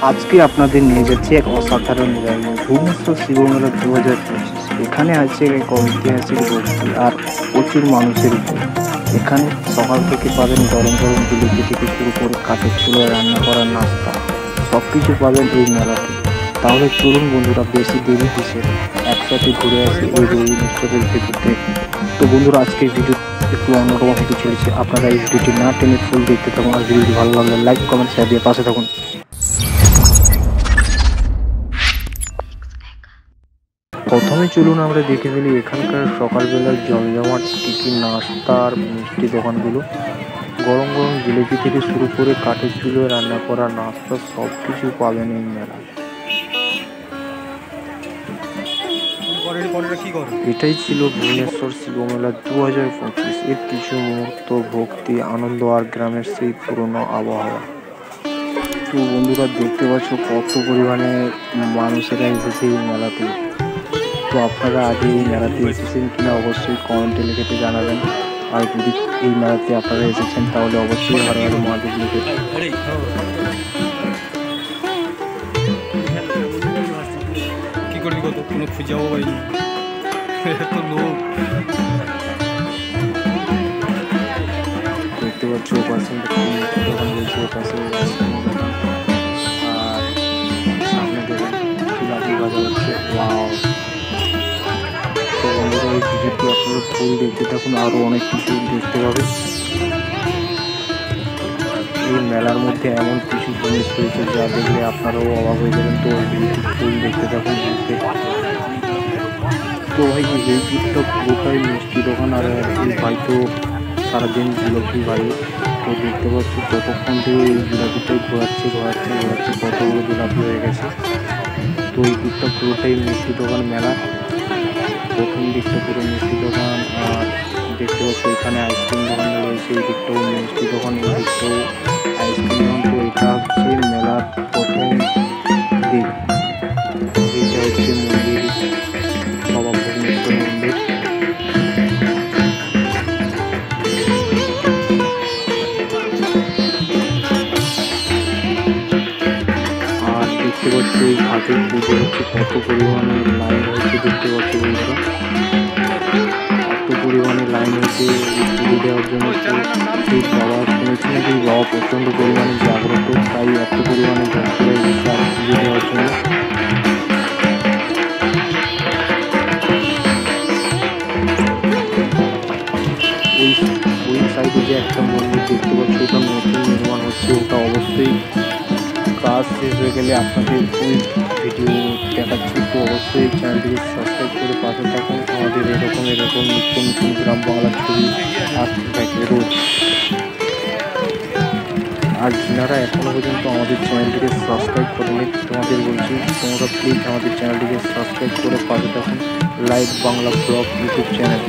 আজকে আপনাদের নিয়ে যাচ্ছি এক অসাধারণ জায়গায়, ভুবনেশ্বর শিবমেলা 2025। এখানে আছে এক ঐতিহাসিক ভক্তি আর প্রচুর মানুষের ভিড়। এখানে সকাল থেকে পাবেন গরম গরম জিলিপি থেকে শুরু করে কাঠের চুলায় রান্না করার নাস্তা, সব কিছু পাবেন এই মেলাতে। তাহলে চলুন বন্ধুরা, বেশি দেরি কিসের, একসাথে ঘুরে আসি এই রবি উৎসবের ভেতর থেকে। তো বন্ধুরা, আজকের ভিডিও একটু অন্যরকম হতে চলেছে। আপনারা এই ভিডিওটি না টেনে ফুল দেখতে থাকুন, আর ভিডিওটি ভালো লাগলে লাইক কমেন্ট শেয়ার দিয়ে পাশে থাকুন। প্রথমে চলুন আমরা দেখে ফেলি এখানকার সকালবেলার জমজমাট কী কী নাস্তা আর মিষ্টি দোকানগুলো। গরম গরম জিলিপি থেকে শুরু করে কাঠের চুলোয় রান্না করা নাস্তা, সব কিছু পাবেন এই মেলায়। এটাই ছিল ভুবনেশ্বর শিবমেলা 2025 এর কিছু মুহূর্ত, ভক্তি, আনন্দ আর গ্রামের সেই পুরনো আবহাওয়া। তো বন্ধুরা, দেখতে পাচ্ছ কত পরিমাণে মানুষেরা এসেছে এই মেলাতে। তো আপনারা আগে এই মেলাতে এসেছেন কিনা অবশ্যই কমেন্টে লিখে জানাবেন। আর যদি এই মেলাতে আপনারা এসেছেন তাহলে অবশ্যই হর হর মহাদেব লিখে। কি করবি, কত কোনো খুঁজাও পাইনি এত লোক। দেখতে পাচ্ছ পাশে দোকান রয়েছে, পাশে আর সামনে দেখুন জিলাপি বাজার হচ্ছে। ওয়াও! তো বন্ধুরা, এই ভিডিওটি আপনারা ফুল দেখতে থাকুন, আরও অনেক কিছু দেখতে পাবেন। এই মেলার মধ্যে এমন কিছু জিনিস রয়েছে যা দেখলে আপনারাও অবাক হয়ে যাবেন। তো এই ভিডিওটি ফুল দেখতে থাকুন। তো ভাই, এই দিকটা পুরোটাই মিষ্টি দোকান, আর এই ভাই তো সারাদিন জিলাপি ভাই। তো দেখতে পাচ্ছি কতক্ষণ থেকে এই জিলাপিটাই ঘোরাচ্ছে কতগুলো জিলাপি হয়ে গেছে। তো এই দিকটা পুরোটাই মিষ্টি দোকান মেলা। প্রথম দিকটা পুরো মিষ্টি দোকান, আর দেখতে পাচ্ছি এখানে আইসক্রিম দোকান রয়েছে, এই দিকটাও মিষ্টি দোকান, এই দিকটাও আইসক্রিম দোকান। তো এটা হচ্ছে মেলার প্রথম দিক। এটা হচ্ছে মন্দির, বাবা ভুবনেশ্বর মন্দির। আর দেখতে পাচ্ছি এই ঘাটের পুজো হচ্ছে, কত পরিমাণে লাইন হয়েছে দেখতে পাচ্ছি বন্ধুরা। এত পরিমাণে লাইন হয়েছে এই পুজো দেওয়ার জন্য। সেই বাবা, শুনেছি নাকি বাবা প্রচণ্ড পরিমাণে জাগ্রত, তাই এত পরিমাণে ভক্তরা এসেছে আর পুজো দেওয়ার জন্য। ওই ওই সাইডে যে একটা মন্দির দেখতে পাচ্ছি, ওটা নতুন নির্মাণ হচ্ছে। ওটা অবশ্যই কাজ শেষ হয়ে গেলে আপনাদের ওই ভিডিও দেখাচ্ছি। তো অবশ্যই চ্যানেলটিকে সাবস্ক্রাইব করে পাশে থাকুন। আমাদের এরকম নিত্য নতুন গ্রাম বাংলার ছবি আসতে থাকে রোজ। আর যারা এখনও পর্যন্ত আমাদের চ্যানেলটিকে সাবস্ক্রাইব করেনি, তোমাদের বলছি তোমরা প্লিজ আমাদের চ্যানেলটিকে সাবস্ক্রাইব করে পাশে থাকুন। Live Bangla blog YouTube channel.